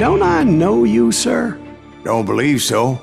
don't I know you, sir? Don't believe so.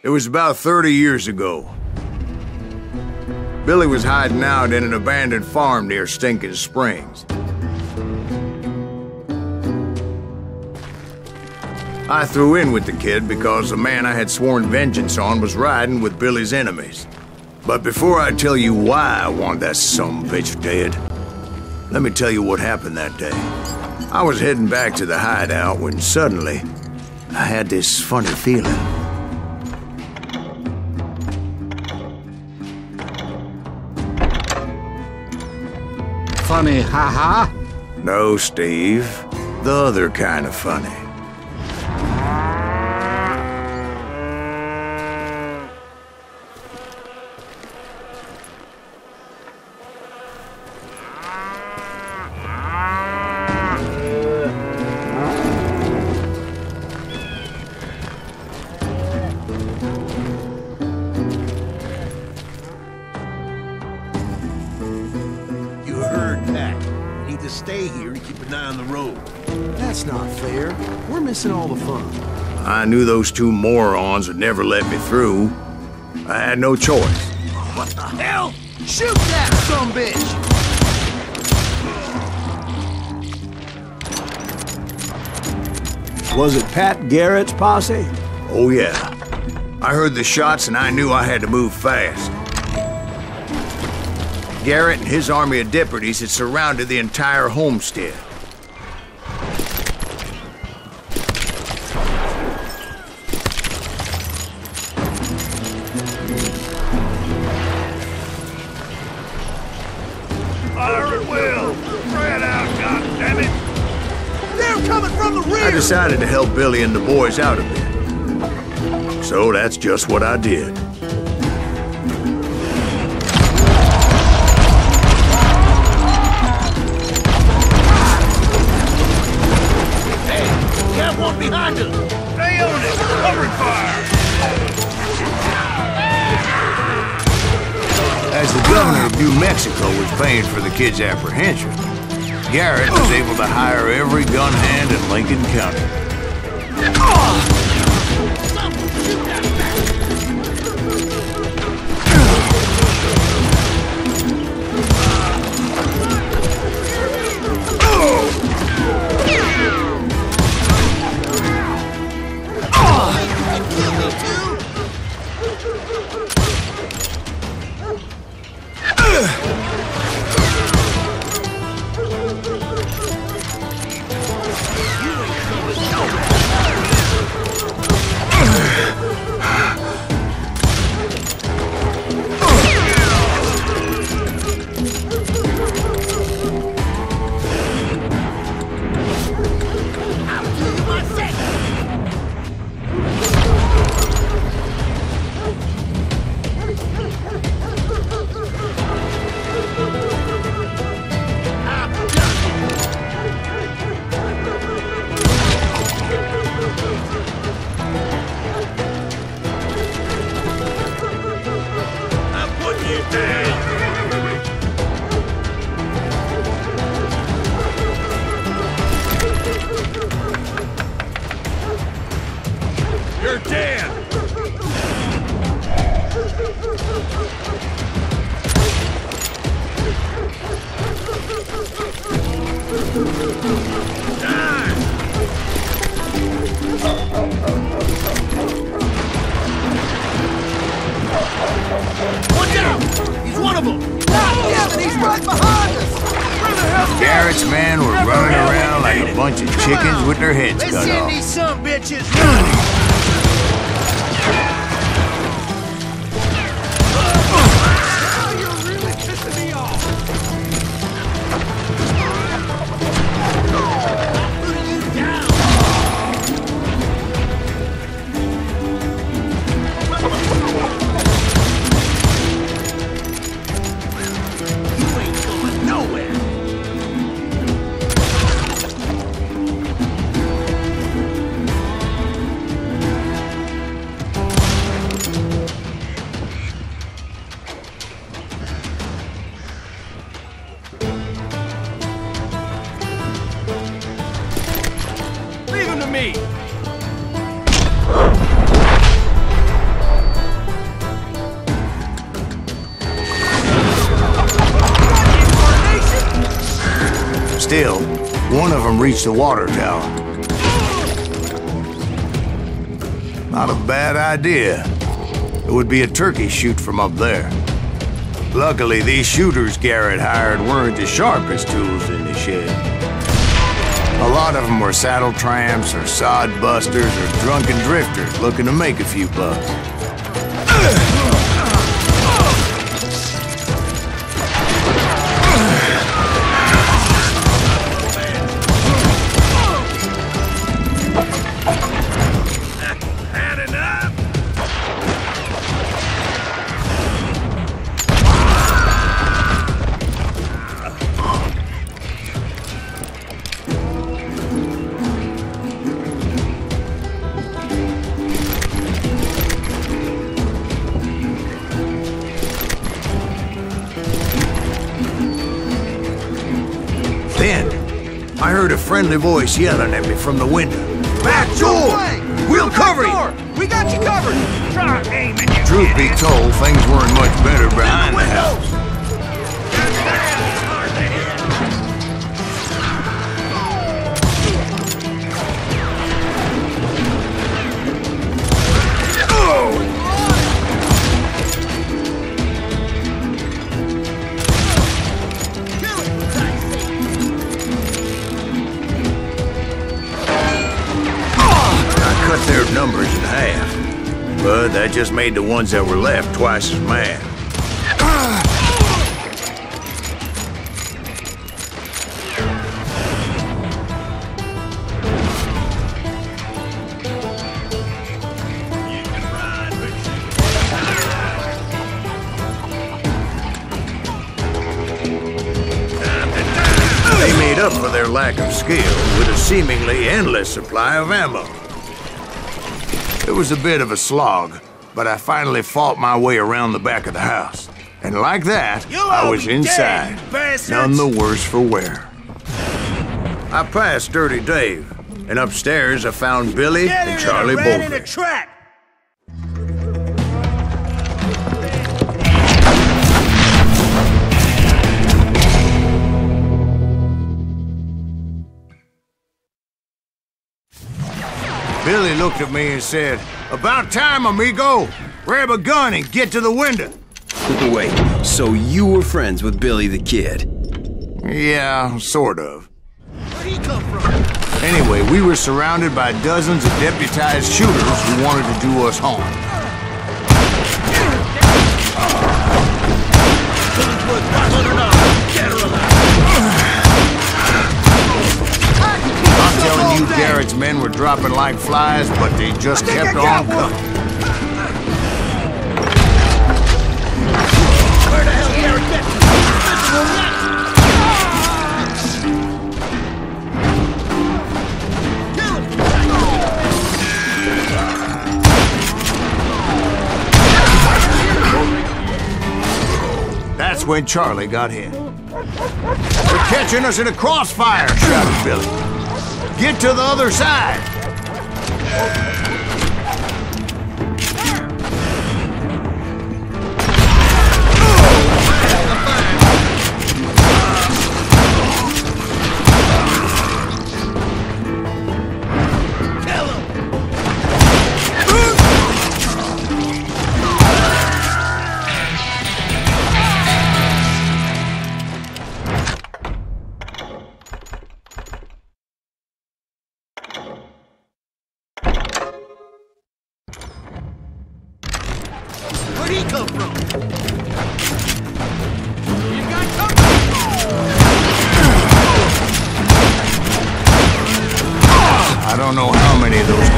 It was about 30 years ago. Billy was hiding out in an abandoned farm near Stinking Springs. I threw in with the kid because the man I had sworn vengeance on was riding with Billy's enemies. But before I tell you why I want that sumbitch dead, let me tell you what happened that day. I was heading back to the hideout when suddenly I had this funny feeling. Funny, haha? No, Steve. The other kind of funny. Stay here and keep an eye on the road. That's not fair. We're missing all the fun. I knew those two morons would never let me through. I had no choice. What the hell? Shoot that sumbitch! Was it Pat Garrett's posse? Oh yeah. I heard the shots and I knew I had to move fast. Garrett and his army of deputies had surrounded the entire homestead. Fire at will! Spread out, goddammit! They're coming from the rear! I decided to help Billy and the boys out a bit. So that's just what I did. One behind us! Stay on it! Covering fire! As the governor of New Mexico was paying for the kid's apprehension, Garrett was able to hire every gun hand in Lincoln County. You're dead! Die! Watch out! He's one of them! God damn it, he's right behind us! Where the hell Garrett's men were running around like a bunch of chickens with their heads cut Let's off. send these some bitches running. You're really pissing me off. Putting you down. You ain't going nowhere. Leave him to me. Still, one of them reached the water tower. Not a bad idea. It would be a turkey shoot from up there. Luckily, these shooters Garrett hired weren't the sharpest tools in the shed. A lot of them were saddle tramps or sod busters or drunken drifters looking to make a few bucks. Had enough? Then, I heard a friendly voice yelling at me from the window. Back door! We'll cover you! We got you covered. Try aiming, you Truth be idiot. told, things weren't much better behind the house. I cut their numbers in half, but that just made the ones that were left twice as mad. They made up for their lack of skill with a seemingly endless supply of ammo. It was a bit of a slog, but I finally fought my way around the back of the house. And like that, You'll I all was be inside, dead, you bastards. none the worse for wear. I passed Dirty Dave, and upstairs I found Billy Get and in Charlie and ran in a Bolton. trap. Billy looked at me and said, "About time, amigo! Grab a gun and get to the window." Wait, so you were friends with Billy the Kid? Yeah, sort of. Where'd he come from? Anyway, we were surrounded by dozens of deputized shooters who wanted to do us harm. I'm telling you, Garrett's men were dropping like flies, but they just kept on coming. Where the hell Garrett get That's when Charlie got hit. "They're catching us in a crossfire!" shouted Billy. "Get to the other side!"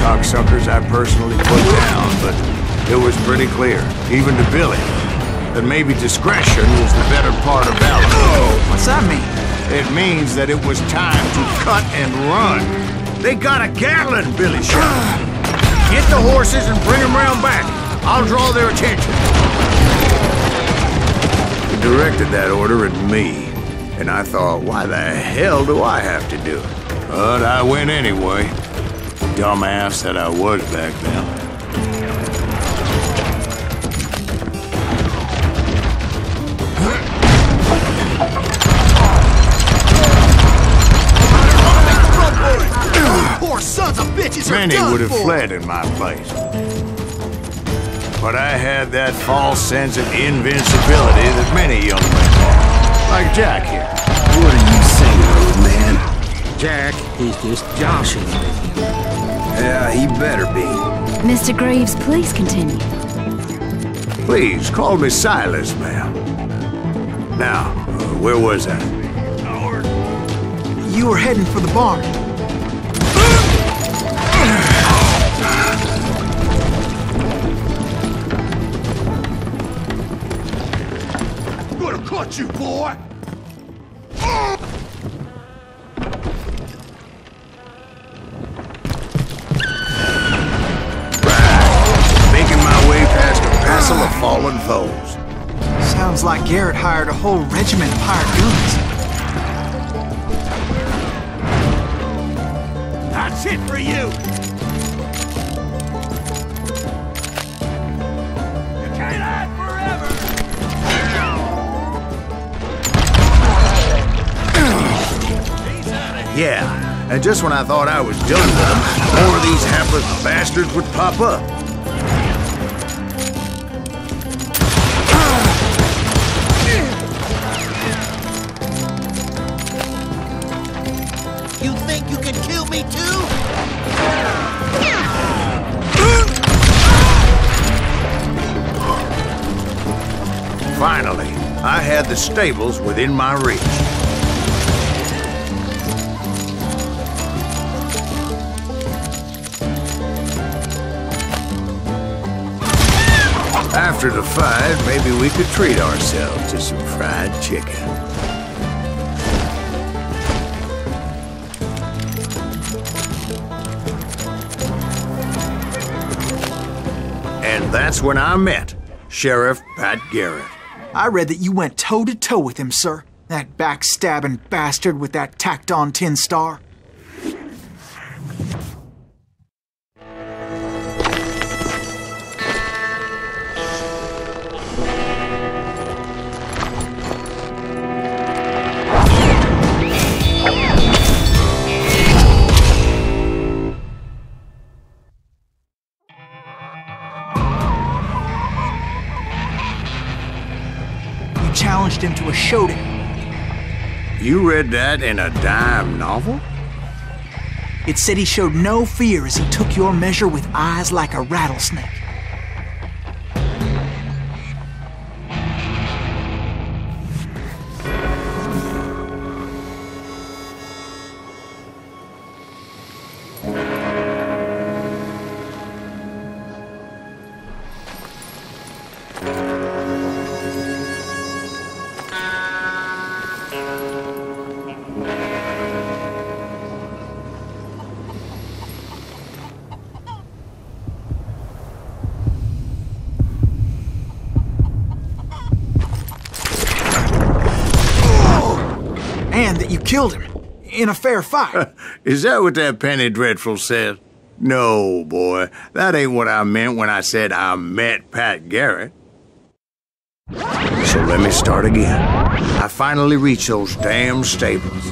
cocksuckers I personally put down, but it was pretty clear, even to Billy, that maybe discretion was the better part of valor. What's that mean? It means that it was time to cut and run. They got a Gatling, Billy shouted. Get the horses and bring them round back. I'll draw their attention. He directed that order at me, and I thought, why the hell do I have to do it? But I went anyway. Dumbass that I was back then. Poor sons of bitches are Many done would have for. fled in my place. But I had that false sense of invincibility that many young men have. Like Jack here. What are you saying, old man? Jack, he's just joshing with you. Yeah, he better be. Mr. Greaves, please continue. Please, call me Silas, ma'am. Now, where was I? You were heading for the barn. I'm gonna cut you, boy! Making my way past a passel of fallen foes. Sounds like Garrett hired a whole regiment of hired guns. That's it for you! You can't hide forever! Yeah, and just when I thought I was done with them, more of these hapless bastards would pop up. You think you can kill me too? Finally, I had the stables within my reach. After the fight, maybe we could treat ourselves to some fried chicken. And that's when I met Sheriff Pat Garrett. I read that you went toe-to-toe with him, sir. That backstabbing bastard with that tacked-on tin star. Challenged him to a showdown. You read that in a dime novel? It said he showed no fear as he took your measure with eyes like a rattlesnake. And that you killed him in a fair fight. Is that what that Penny Dreadful said? No, boy. That ain't what I meant when I said I met Pat Garrett. So let me start again. I finally reached those damn stables.